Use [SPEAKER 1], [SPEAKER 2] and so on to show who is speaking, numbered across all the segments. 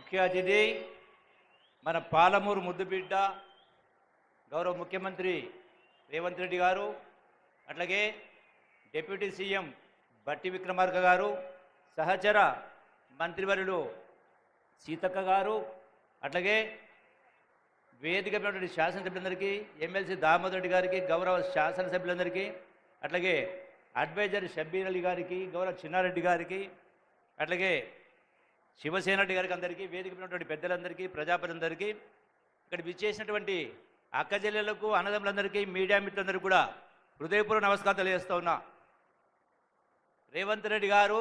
[SPEAKER 1] ముఖ్య అతిథి మన పాలమూరు ముద్దుబిడ్డ గౌరవ ముఖ్యమంత్రి రేవంత్ రెడ్డి గారు, అట్లాగే డిప్యూటీ సీఎం బట్టి విక్రమార్క గారు, సహచర మంత్రివర్యులు సీతక్క గారు, అట్లాగే వేదికమైనటువంటి శాసనసభ్యులందరికీ, ఎమ్మెల్సీ దామోదర్ రెడ్డి గారికి, గౌరవ శాసనసభ్యులందరికీ, అట్లాగే అడ్వైజర్ షబ్బీర్ అలీ గారికి, గౌరవ చిన్నారెడ్డి గారికి, అట్లాగే శివసేన రెడ్డి గారికి, అందరికీ వేదికమైనటువంటి పెద్దలందరికీ, ప్రజాప్రతినిధులందరికీ, ఇక్కడ విచ్చేసినటువంటి అక్కచెల్లెలకు, అన్నదమ్ములందరికీ, మీడియా మిత్రులందరికీ కూడా హృదయపూర్వక నమస్కారం తెలియజేస్తూ ఉన్నా. రేవంత్ రెడ్డి గారు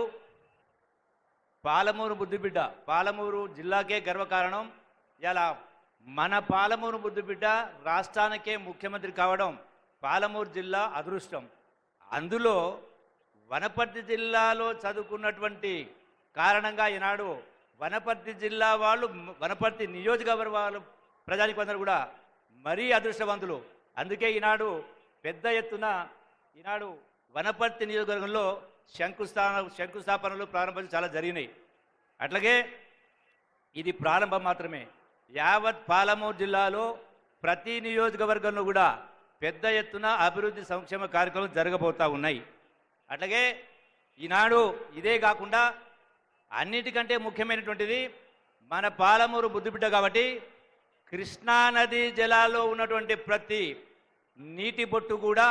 [SPEAKER 1] పాలమూరు ముద్దుబిడ్డ, పాలమూరు జిల్లాకే గర్వకారణం. ఇలా మన పాలమూరు ముద్దుబిడ్డ రాష్ట్రానికే ముఖ్యమంత్రి కావడం పాలమూరు జిల్లా అదృష్టం. అందులో వనపర్తి జిల్లాలో చదువుకున్నటువంటి కారణంగా ఈనాడు వనపర్తి జిల్లా వాళ్ళు, వనపర్తి నియోజకవర్గ వాళ్ళు, ప్రజానికి అందరూ కూడా మరీ అదృష్టవంతులు. అందుకే ఈనాడు పెద్ద ఎత్తున ఈనాడు వనపర్తి నియోజకవర్గంలో శంకుస్థాపనలు ప్రారంభాలు చాలా జరిగినాయి. అట్లాగే ఇది ప్రారంభం మాత్రమే. యావత్ పాలమూరు జిల్లాలో ప్రతి నియోజకవర్గంలో కూడా పెద్ద ఎత్తున అభివృద్ధి సంక్షేమ కార్యక్రమాలు జరగబోతూ ఉన్నాయి. అట్లాగే ఈనాడు ఇదే కాకుండా అన్నిటికంటే ముఖ్యమైనటువంటిది మన పాలమూరు ముద్దుబిడ్డ కాబట్టి కృష్ణానది జలాల్లో ఉన్నటువంటి ప్రతి నీటి బొట్టు కూడా,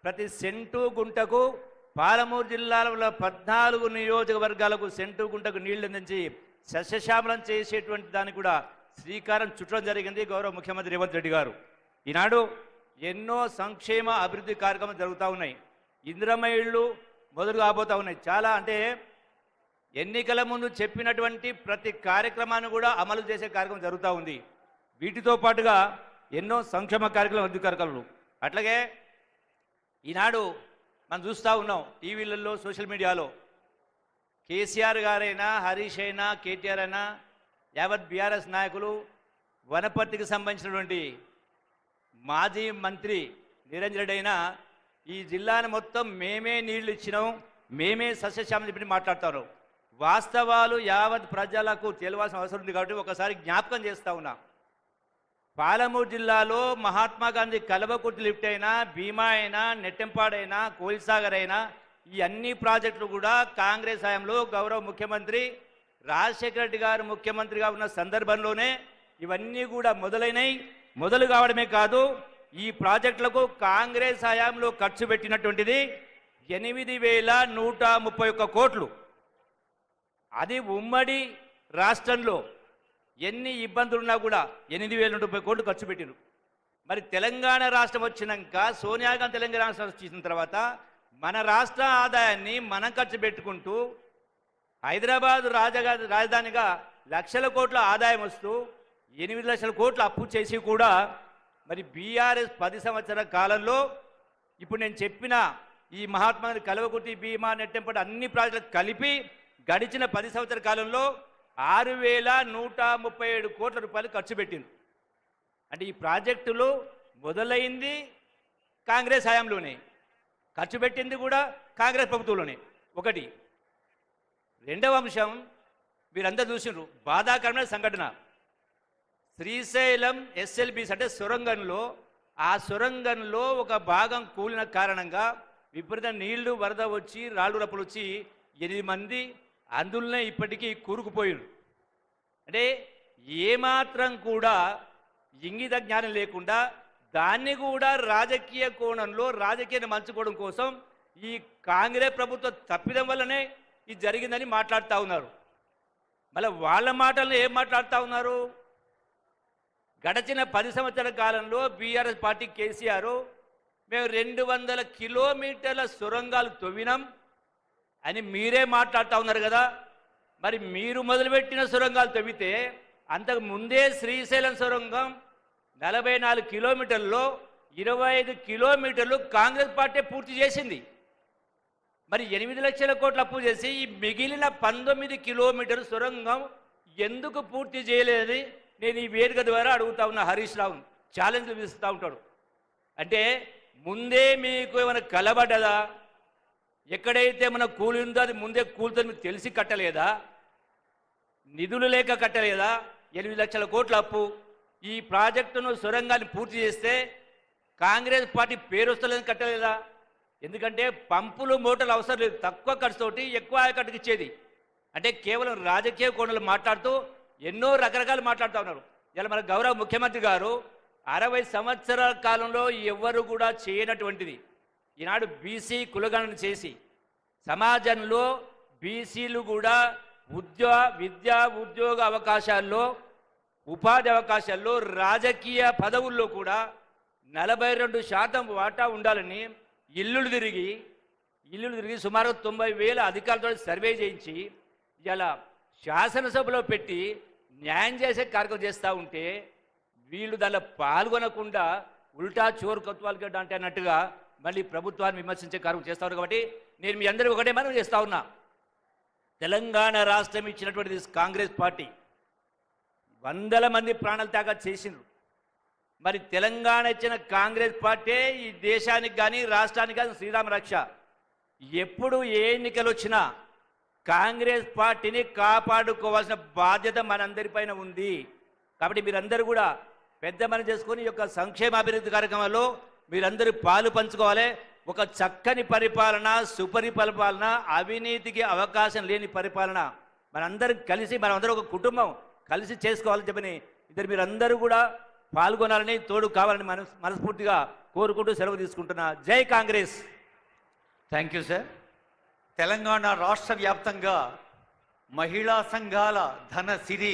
[SPEAKER 1] ప్రతి సెంటు గుంటకు పాలమూరు జిల్లాలో 14 నియోజకవర్గాలకు సెంటు గుంటకు నీళ్లు అందించి సస్యశ్యామలం చేసేటువంటి దానికి కూడా శ్రీకారం చుట్టడం జరిగింది గౌరవ ముఖ్యమంత్రి రేవంత్ రెడ్డి గారు. ఈనాడు ఎన్నో సంక్షేమ అభివృద్ధి కార్యక్రమాలు జరుగుతూ ఉన్నాయి. ఇందిరమ్మ ఇళ్ళు మొదలు కాబోతూ ఉన్నాయి. చాలా అంటే ఎన్నికల ముందు చెప్పినటువంటి ప్రతి కార్యక్రమాన్ని కూడా అమలు చేసే కార్యక్రమం జరుగుతూ ఉంది. వీటితో పాటుగా ఎన్నో సంక్షేమ కార్యక్రమాలు, అభివృద్ధి కార్యక్రమాలు. అట్లాగే ఈనాడు మనం చూస్తూ ఉన్నాం టీవీలలో, సోషల్ మీడియాలో కేసీఆర్ గారైనా, హరీష్ అయినా, కేటీఆర్ అయినా, యావత్ బీఆర్ఎస్ నాయకులు, వనపర్తికి సంబంధించినటువంటి మాజీ మంత్రి నిరంజన్ రెడ్డి అయినా ఈ జిల్లాను మొత్తం మేమే నీళ్లు ఇచ్చినాం, మేమే సస్యశ్యామం చెప్పి మాట్లాడతారు. వాస్తవాలు యావత్ ప్రజలకు తెలియాల్సిన అవసరం ఉంది కాబట్టి ఒకసారి జ్ఞాపకం చేస్తూ ఉన్నా. పాలమూరు జిల్లాలో మహాత్మా గాంధీ కల్వకుర్తి లిఫ్ట్ అయినా, భీమా అయినా, నెట్టెంపాడైనా, కోయిల్సాగర్ అయినా, ఈ అన్ని ప్రాజెక్టులు కూడా కాంగ్రెస్ హయాంలో గౌరవ ముఖ్యమంత్రి రాజశేఖర రెడ్డి గారు ముఖ్యమంత్రిగా ఉన్న సందర్భంలోనే ఇవన్నీ కూడా మొదలైనవి. మొదలు కావడమే కాదు, ఈ ప్రాజెక్టులకు కాంగ్రెస్ హయాంలో ఖర్చు పెట్టినటువంటిది 8,131 కోట్లు. అది ఉమ్మడి రాష్ట్రంలో ఎన్ని ఇబ్బందులున్నా కూడా 8,030 కోట్లు ఖర్చు పెట్టిరు. మరి తెలంగాణ రాష్ట్రం వచ్చినాక, సోనియా గాంధీ తెలంగాణ రాష్ట్రం వచ్చిన తర్వాత మన రాష్ట్ర ఆదాయాన్ని మనం ఖర్చు పెట్టుకుంటూ హైదరాబాద్ రాజధానిగా లక్షల కోట్ల ఆదాయం వస్తూ 8 లక్షల కోట్ల అప్పు చేసి కూడా మరి బీఆర్ఎస్ 10 సంవత్సరాల కాలంలో ఇప్పుడు నేను చెప్పిన ఈ మహాత్మా గాంధీ కల్వకుర్తి, భీమా, నెట్టెంపాడు అన్ని ప్రాజెక్టులు కలిపి గడిచిన 10 సంవత్సరాల కాలంలో 6,137 కోట్ల రూపాయలు ఖర్చు పెట్టింది. అంటే ఈ ప్రాజెక్టులు మొదలైంది కాంగ్రెస్ హయాంలోనే, ఖర్చు పెట్టింది కూడా కాంగ్రెస్ ప్రభుత్వంలోనే. ఒకటి. రెండవ అంశం, మీరందరూ చూసినారు బాధాకరమైన సంఘటన. శ్రీశైలం ఎస్ఎల్బీస్ అంటే సొరంగంలో, ఆ సొరంగంలో ఒక భాగం కూలిన కారణంగా విపరీత నీళ్లు, వరద వచ్చి, రాళ్ళు రప్పులు వచ్చి 8 మంది అందులోనే ఇప్పటికీ కూరుకుపోయారు. అంటే ఏమాత్రం కూడా ఇంగిత జ్ఞానం లేకుండా దాన్ని కూడా రాజకీయ కోణంలో, రాజకీయాన్ని మంచుకోవడం కోసం ఈ కాంగ్రెస్ ప్రభుత్వం తప్పిదం వల్లనే ఇది జరిగిందని మాట్లాడుతూ ఉన్నారు. మళ్ళీ వాళ్ళ మాటలను ఏం మాట్లాడుతూ ఉన్నారు? గడిచిన 10 సంవత్సరాల కాలంలో బీఆర్ఎస్ పార్టీ కేసీఆర్ మేము 200 కిలోమీటర్ల సొరంగాలు తవ్వినాం అని మీరే మాట్లాడుతూ ఉన్నారు కదా. మరి మీరు మొదలుపెట్టిన సొరంగాలు తవ్వితే అంతకు ముందే శ్రీశైలం సొరంగం 44 కిలోమీటర్లలో 25 కిలోమీటర్లు కాంగ్రెస్ పార్టీ పూర్తి చేసింది. మరి 8 లక్షల కోట్ల అప్పు చేసి ఈ మిగిలిన 19 కిలోమీటర్ల సొరంగం ఎందుకు పూర్తి చేయలేదని నేను ఈ వేదిక ద్వారా అడుగుతా ఉన్న హరీష్ రావు ఛాలెంజ్లు విసురుతూ ఉంటాడు. అంటే ముందే మీకు ఏమైనా కలబడ్డదా? ఎక్కడైతే మన కూలి ఉందో అది ముందే కూలుతో మీకు తెలిసి కట్టలేదా? నిధులు లేక కట్టలేదా? 8 లక్షల కోట్ల అప్పు. ఈ ప్రాజెక్టును సొరంగాన్ని పూర్తి చేస్తే కాంగ్రెస్ పార్టీ పేరు వస్తలేదని కట్టలేదా? ఎందుకంటే పంపులు మోటార్లు అవసరం లేదు, తక్కువ ఖర్చుతోటి ఎక్కువ ఆయకట్టుకు ఇచ్చేది. అంటే కేవలం రాజకీయ కోణాలు మాట్లాడుతూ ఎన్నో రకరకాలు మాట్లాడుతూ ఉన్నారు. ఇలా మన గౌరవ ముఖ్యమంత్రి గారు 60 సంవత్సరాల కాలంలో ఎవ్వరు కూడా చేయనటువంటిది ఈనాడు బీసీ కులగణన చేసి సమాజంలో బీసీలు కూడా విద్యా ఉద్యోగ అవకాశాల్లో, ఉపాధి అవకాశాల్లో, రాజకీయ పదవుల్లో కూడా 42% వాటా ఉండాలని ఇల్లులు తిరిగి సుమారు 90,000 అధికారులతో సర్వే చేయించి ఇలా శాసనసభలో పెట్టి న్యాయం చేసే కార్యక్రమం చేస్తూ ఉంటే వీళ్ళు దానిలో పాల్గొనకుండా ఉల్టా చోరు కొత్వాలు గడ్డ అంటే అన్నట్టుగా మళ్ళీ ప్రభుత్వాన్ని విమర్శించే కార్యక్రమం చేస్తూ ఉన్నారు. కాబట్టి నేను మీ అందరికీ ఒకటే మనం చేస్తూ ఉన్నా, తెలంగాణ రాష్ట్రం ఇచ్చినటువంటిది కాంగ్రెస్ పార్టీ 100 మంది ప్రాణాలు త్యాగం చేసిండ్రు. మరి తెలంగాణ ఇచ్చిన కాంగ్రెస్ పార్టీ ఈ దేశానికి కానీ రాష్ట్రానికి కానీ శ్రీరామ రక్ష. ఎప్పుడు ఏ ఎన్నికలు వచ్చినా కాంగ్రెస్ పార్టీని కాపాడుకోవాల్సిన బాధ్యత మనందరిపైన ఉంది. కాబట్టి మీరందరూ కూడా పెద్ద మనసు చేసుకొని ఈ యొక్క సంక్షేమాభివృద్ధి కార్యక్రమాల్లో మీరందరూ పాలు పంచుకోవాలి. ఒక చక్కని పరిపాలన, సుపరిపాలన, అవినీతికి అవకాశం లేని పరిపాలన మనందరం కలిసి, మనమందరం ఒక కుటుంబం కలిసి చేసుకోవాలని చెప్పని మీరందరూ కూడా పాల్గొనాలని, తోడు కావాలని మనస్ఫూర్తిగా కోరుకుంటూ సెలవు తీసుకుంటున్నా. జై Congress.
[SPEAKER 2] Thank you sir. Telangana రాష్ట్ర వ్యాప్తంగా మహిళా సంఘాల ధన సిరి